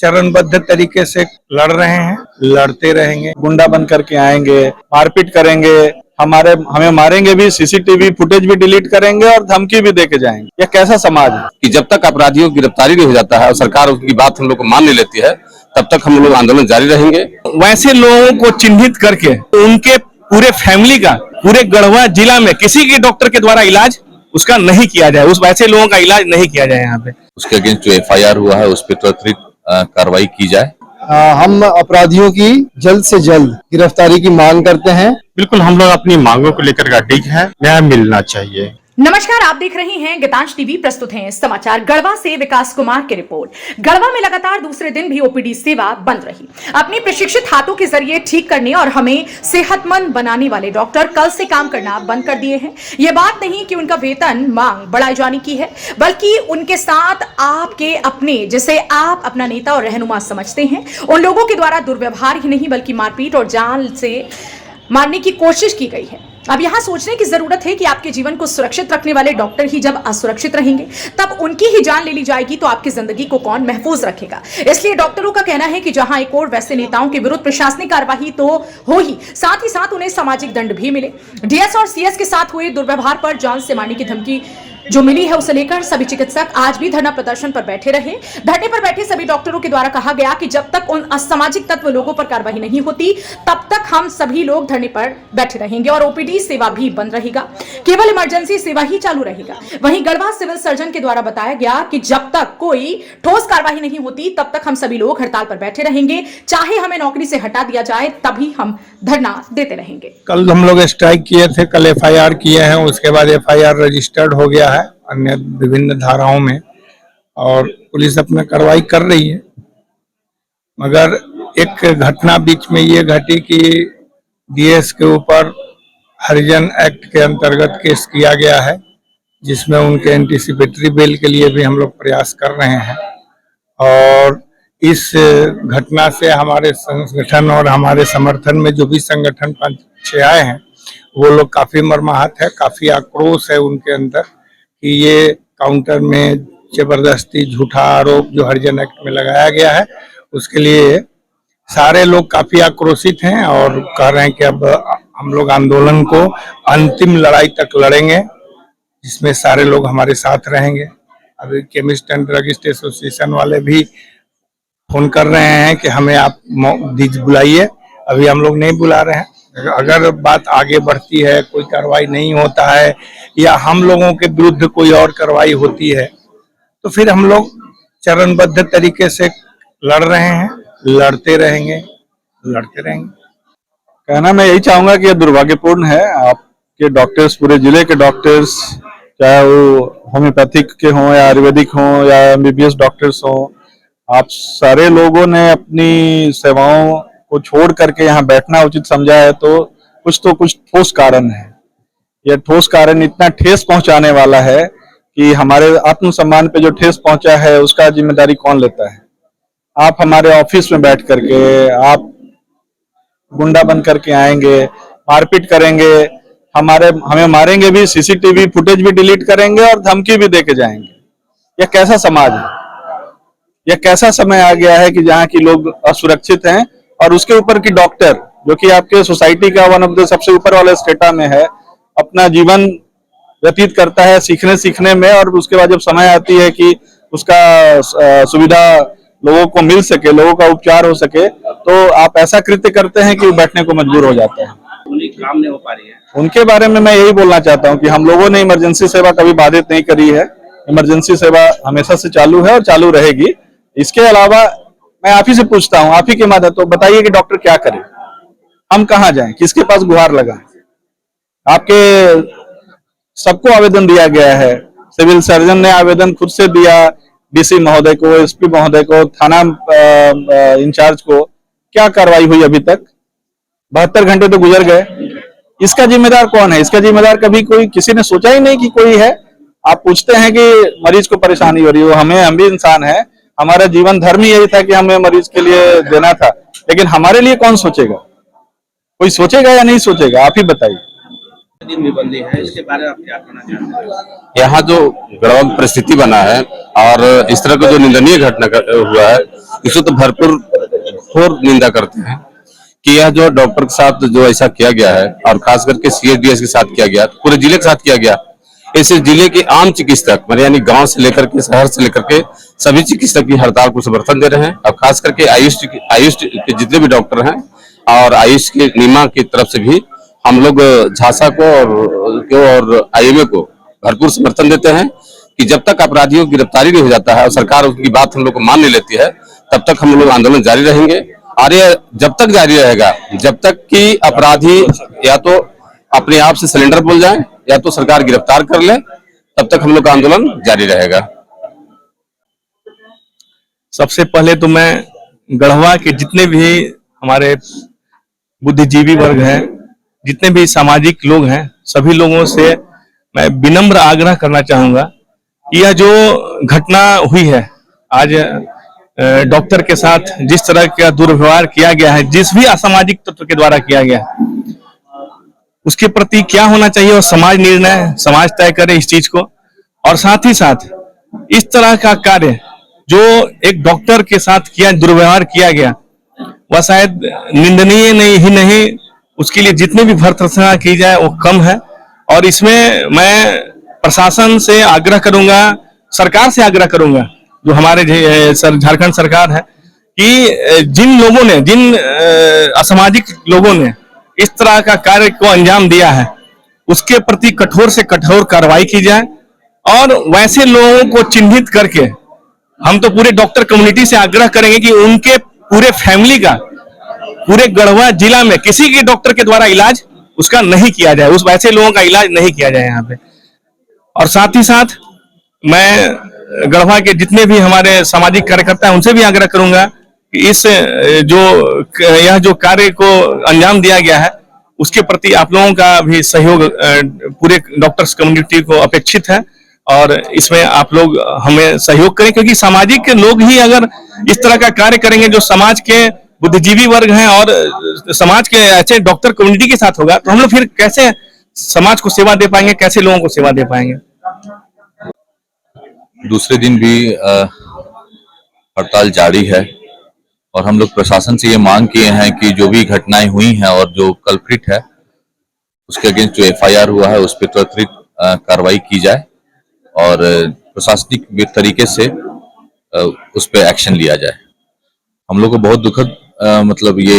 चरणबद्ध तरीके से लड़ रहे हैं, लड़ते रहेंगे। गुंडा बन करके आएंगे, मारपीट करेंगे, हमें मारेंगे भी, सीसीटीवी फुटेज भी डिलीट करेंगे और धमकी भी देके जाएंगे। यह कैसा समाज है कि जब तक अपराधियों की गिरफ्तारी नहीं हो जाता है और सरकार उसकी बात हम लोग को मान नहीं लेती है, तब तक हम लोग आंदोलन जारी रहेंगे। वैसे लोगों को चिन्हित करके उनके पूरे फैमिली का पूरे गढ़वा जिला में किसी के डॉक्टर के द्वारा इलाज उसका नहीं किया जाए, उस वैसे लोगों का इलाज नहीं किया जाए। यहाँ पे उसके अगेंस्ट जो FIR हुआ है उस पर त्वरित कार्रवाई की जाए। हम अपराधियों की जल्द से जल्द गिरफ्तारी की मांग करते हैं। बिल्कुल, हम लोग अपनी मांगों को लेकर अडिग हैं, न्याय मिलना चाहिए। नमस्कार, आप देख रहे हैं गीतांश टीवी। प्रस्तुत हैं समाचार। गढ़वा से विकास कुमार की रिपोर्ट। गढ़वा में लगातार दूसरे दिन भी OPD सेवा बंद रही। अपनी प्रशिक्षित हाथों के जरिए ठीक करने और हमें सेहतमंद बनाने वाले डॉक्टर कल से काम करना बंद कर दिए हैं। यह बात नहीं कि उनका वेतन मांग बढ़ाए जाने की है, बल्कि उनके साथ आपके अपने, जिसे आप अपना नेता और रहनुमा समझते हैं, उन लोगों के द्वारा दुर्व्यवहार ही नहीं बल्कि मारपीट और जान से मारने की कोशिश की गई है। अब यहां सोचने की जरूरत है कि आपके जीवन को सुरक्षित रखने वाले डॉक्टर ही जब असुरक्षित रहेंगे, तब उनकी ही जान ले ली जाएगी तो आपकी जिंदगी को कौन महफूज रखेगा। इसलिए डॉक्टरों का कहना है कि जहां एक और वैसे नेताओं के विरुद्ध प्रशासनिक कार्रवाई तो हो ही साथ उन्हें सामाजिक दंड भी मिले। DS और CS के साथ हुए दुर्व्यवहार पर जान से मारने की धमकी जो मिली है, उसे लेकर सभी चिकित्सक आज भी धरना प्रदर्शन पर बैठे रहे। धरने पर बैठे सभी डॉक्टरों के द्वारा कहा गया कि जब तक उन असामाजिक तत्व लोगों पर कार्रवाई नहीं होती, तब तक हम सभी लोग धरने पर बैठे रहेंगे और OPD सेवा भी बंद रहेगा। केवल इमरजेंसी सेवा ही चालू रहेगा। वहीं गढ़वा सिविल सर्जन के द्वारा बताया गया कि जब तक कोई ठोस कार्रवाई नहीं होती, तब तक हम सभी लोग हड़ताल पर बैठे रहेंगे। चाहे हमें नौकरी से हटा दिया जाए, तभी हम धरना देते रहेंगे। कल हम लोग स्ट्राइक किए थे, कल FIR किए हैं, उसके बाद FIR रजिस्टर्ड हो गया है अन्य विभिन्न धाराओं में और पुलिस अपना कार्रवाई कर रही है। मगर एक घटना बीच में ये घटी कि DS के ऊपर हरिजन एक्ट के अंतर्गत केस किया गया है, जिसमें उनके एंटीसिपेटरी बेल के लिए भी हम लोग प्रयास कर रहे हैं। और इस घटना से हमारे संगठन और हमारे समर्थन में जो भी संगठन 5-6 आए हैं, वो लोग काफी मर्माहत है, काफी आक्रोश है उनके अंदर कि ये काउंटर में जबरदस्ती झूठा आरोप जो हरिजन एक्ट में लगाया गया है, उसके लिए सारे लोग काफी आक्रोशित हैं और कह रहे हैं कि अब हम लोग आंदोलन को अंतिम लड़ाई तक लड़ेंगे, जिसमें सारे लोग हमारे साथ रहेंगे। अभी केमिस्ट एंड ड्रगिस्ट एसोसिएशन वाले भी फोन कर रहे हैं कि हमें आप बुलाइए, अभी हम लोग नहीं बुला रहे हैं। अगर बात आगे बढ़ती है, कोई कार्रवाई नहीं होता है या हम लोगों के विरुद्ध कोई और कार्रवाई होती है, तो फिर हम लोग चरणबद्ध तरीके से लड़ रहे हैं, लड़ते रहेंगे। कहना मैं यही चाहूंगा कि यह दुर्भाग्यपूर्ण है। आपके डॉक्टर्स, पूरे जिले के डॉक्टर्स, चाहे वो होम्योपैथिक के हों या आयुर्वेदिक हों या MBBS डॉक्टर्स हों, आप सारे लोगों ने अपनी सेवाओं को छोड़ करके यहाँ बैठना उचित समझा है, तो कुछ ठोस कारण है। यह ठोस कारण इतना ठेस पहुंचाने वाला है कि हमारे आत्मसम्मान पे जो ठेस पहुंचा है, उसका जिम्मेदारी कौन लेता है। आप हमारे ऑफिस में बैठ करके आप गुंडा बन करके आएंगे, मारपीट करेंगे, हमें मारेंगे भी, CCTV फुटेज भी डिलीट करेंगे और धमकी भी देके जाएंगे। यह कैसा समाज है? यह कैसा समय आ गया है कि जहाँ की लोग असुरक्षित हैं और उसके ऊपर की डॉक्टर, जो कि आपके सोसाइटी का वन ऑफ द सबसे ऊपर वाले स्टेटा में है, अपना जीवन व्यतीत करता है सीखने में, और उसके बाद जब समय आती है कि उसका सुविधा लोगों को मिल सके, लोगों का उपचार हो सके, तो आप ऐसा कृत्य करते हैं कि वो बैठने को मजबूर हो जाते हैं। काम नहीं हो पा रही है। उनके बारे में मैं यही बोलना चाहता हूँ कि हम लोगों ने इमरजेंसी सेवा कभी बाधित नहीं करी है। इमरजेंसी सेवा हमेशा से चालू है और चालू रहेगी। इसके अलावा मैं आप ही से पूछता हूँ, आप ही के माध्यम, तो बताइए कि डॉक्टर क्या करे, हम कहाँ जाएं, किसके पास गुहार लगाएं? आपके सबको आवेदन दिया गया है, सिविल सर्जन ने आवेदन खुद से दिया, DC महोदय को, SP महोदय को, थाना इंचार्ज को। क्या कार्रवाई हुई अभी तक? 72 घंटे तो गुजर गए। इसका जिम्मेदार कौन है? इसका जिम्मेदार कभी किसी ने सोचा ही नहीं कि कोई है। आप पूछते हैं कि मरीज को परेशानी हो रही है, हम भी इंसान हैं, हमारा जीवन धर्म ही यही था कि हमें मरीज के लिए देना था, लेकिन हमारे लिए कौन सोचेगा? कोई सोचेगा या नहीं सोचेगा? आप ही बताइए। दिन भी बंदी है, इसके बारे में आप क्या कहना चाहते हैं? यहाँ जो गड़बड़ परिस्थिति बना है और इस तरह का जो निंदनीय घटना हुआ है, इसको तो भरपूर निंदा करते हैं कि यह जो डॉक्टर के साथ जो ऐसा किया गया है और खास करके सीएचडीएस के साथ किया गया, पूरे जिले के साथ किया गया। ऐसे जिले के आम चिकित्सक यानी गांव से लेकर के शहर से लेकर के सभी चिकित्सक की हड़ताल को समर्थन दे रहे हैं और खास करके आयुष के जितने भी डॉक्टर हैं और आयुष के निमा की तरफ से भी हम लोग झांसा को और आईएमए को भरपूर समर्थन देते हैं कि जब तक अपराधियों की गिरफ्तारी नहीं हो जाता है और सरकार उनकी बात हम लोग को मान नहीं लेती है, तब तक हम लोग आंदोलन जारी रहेंगे। और ये जब तक जारी रहेगा जब तक कि अपराधी या तो अपने आप से सिलेंडर बोल जाए या तो सरकार गिरफ्तार कर ले, तब तक हम लोग का आंदोलन जारी रहेगा। सबसे पहले तो मैं गढ़वा के जितने भी हमारे बुद्धिजीवी वर्ग हैं, जितने भी सामाजिक लोग हैं, सभी लोगों से मैं विनम्र आग्रह करना चाहूंगा कि यह जो घटना हुई है आज डॉक्टर के साथ जिस तरह का दुर्व्यवहार किया गया है, जिस भी असामाजिक तत्व के द्वारा किया गया है, उसके प्रति क्या होना चाहिए और समाज निर्णय समाज तय करे इस चीज को। और साथ ही साथ इस तरह का कार्य जो एक डॉक्टर के साथ किया दुर्व्यवहार किया गया वह शायद निंदनीय नहीं, उसके लिए जितनी भी भर्त्सना की जाए वो कम है। और इसमें मैं प्रशासन से आग्रह करूंगा, सरकार से आग्रह करूंगा, जो हमारे झारखंड सरकार है, कि जिन असामाजिक लोगों ने इस तरह का कार्य को अंजाम दिया है उसके प्रति कठोर से कठोर कार्रवाई की जाए और वैसे लोगों को चिन्हित करके हम तो पूरे डॉक्टर कम्युनिटी से आग्रह करेंगे कि उनके पूरे फैमिली का पूरे गढ़वा जिला में किसी के डॉक्टर के द्वारा इलाज उसका नहीं किया जाए, उस वैसे लोगों का इलाज नहीं किया जाए यहाँ पे। और साथ ही साथ मैं गढ़वा के जितने भी हमारे सामाजिक कार्यकर्ता हैं उनसे भी आग्रह करूंगा कि यह जो कार्य को अंजाम दिया गया है उसके प्रति आप लोगों का भी सहयोग पूरे डॉक्टर्स कम्युनिटी को अपेक्षित है और इसमें आप लोग हमें सहयोग करें, क्योंकि सामाजिक लोग ही अगर इस तरह का कार्य करेंगे जो समाज के बुद्धिजीवी वर्ग हैं और समाज के ऐसे डॉक्टर कम्युनिटी के साथ होगा, तो हम लोग फिर कैसे समाज को सेवा दे पाएंगे, कैसे लोगों को सेवा दे पाएंगे। दूसरे दिन भी हड़ताल जारी है और हम लोग प्रशासन से ये मांग किए हैं कि जो भी घटनाएं हुई हैं और जो कल्प्रिट है उसके अगेंस्ट जो एफआईआर हुआ है उस पर त्वरित कार्रवाई की जाए और प्रशासनिक तरीके से उस पर एक्शन लिया जाए। हम लोग को बहुत दुखद मतलब ये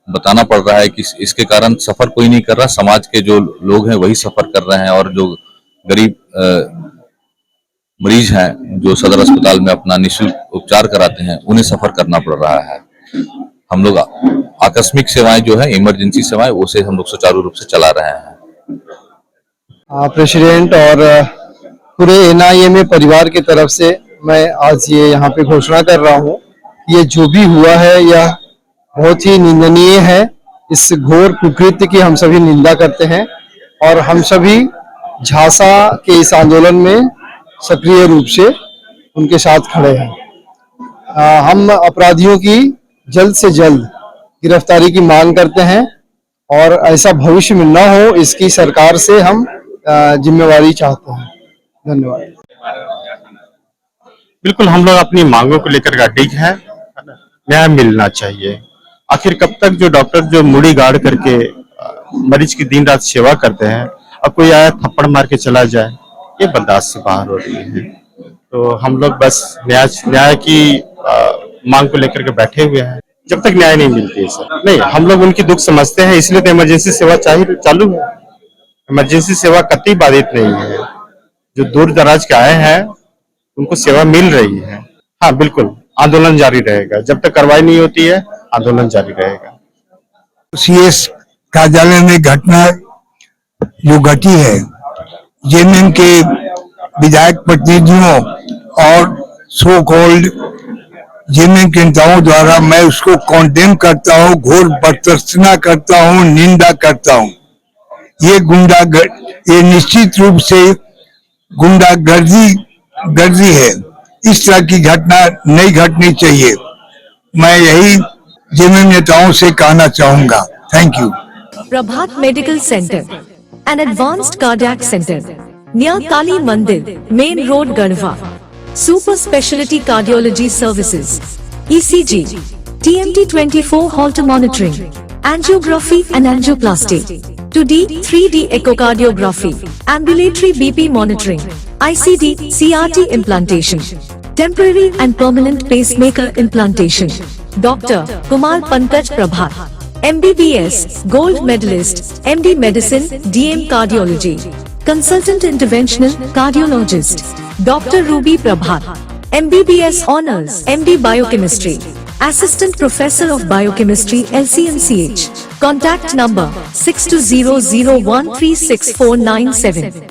बताना पड़ रहा है कि इसके कारण सफर कोई नहीं कर रहा, समाज के जो लोग हैं वही सफर कर रहे हैं और जो गरीब मरीज हैं जो सदर अस्पताल में अपना निःशुल्क उपचार कराते हैं उन्हें सफर करना पड़ रहा है। हम लोग आकस्मिक सेवाएं जो है इमरजेंसी सेवाएं उसे हम लोग सुचारू रूप से चला रहे हैं। प्रेसिडेंट और पूरे एनआईएमए परिवार की तरफ से मैं आज ये यहाँ पे घोषणा कर रहा हूँ, ये जो भी हुआ है यह बहुत ही निंदनीय है। इस घोर कुकृत्य की हम सभी निंदा करते हैं और हम सभी झांसा के इस आंदोलन में सक्रिय रूप से उनके साथ खड़े हैं। हम अपराधियों की जल्द से जल्द गिरफ्तारी की मांग करते हैं और ऐसा भविष्य में न हो इसकी सरकार से हम जिम्मेवारी चाहते हैं। धन्यवाद। बिल्कुल, हम लोग अपनी मांगों को लेकर अडिग है, न्याय मिलना चाहिए। आखिर कब तक जो डॉक्टर जो मुड़ी गाड़ करके मरीज की दिन रात सेवा करते हैं और कोई आया थप्पड़ मार के चला जाए, ये बर्दाश्त से बाहर हो रही है। तो हम लोग बस न्याय की मांग को लेकर के बैठे हुए हैं जब तक न्याय नहीं मिलती है। सर नहीं, हम लोग उनकी दुख समझते हैं, इसलिए तो इमरजेंसी सेवा चालू है। इमरजेंसी सेवा कतई बाधित नहीं है। जो दूर दराज के आए हैं उनको सेवा मिल रही है। हाँ बिल्कुल, आंदोलन जारी रहेगा जब तक कार्रवाई नहीं होती है, आंदोलन जारी रहेगा। सीएस कार्यालय में घटना जो घटी है, जेएमएम के विधायक प्रतिनिधियों और सो कॉल्ड जेएमएम के नेताओं द्वारा मैं उसको कॉन्डेम करता हूँ, घोर बर्तरसना करता हूँ, निंदा करता हूँ। ये निश्चित रूप से गुंडागर्दी है। इस तरह की घटना नहीं घटनी चाहिए। मैं यही जेएमएम नेताओं से कहना चाहूंगा। Thank you. Prabhat medical centre an advanced cardiac center near Kali Mandir, Main Road, Garhwa. Super specialty cardiology services, ECG, TMT 24 Holter monitoring, angiography and angioplasty, 2D, 3D echocardiography, ambulatory BP monitoring, ICD, CRT implantation, temporary and permanent pacemaker implantation. Dr. Kumar Pankaj Prabhat, MBBS, Gold Medalist, MD Medicine, DM Cardiology, Consultant Interventional Cardiologist. Dr. Ruby Prabhat, MBBS Honors, MD Biochemistry, Assistant Professor of Biochemistry, LCNCH. Contact number 6200136497.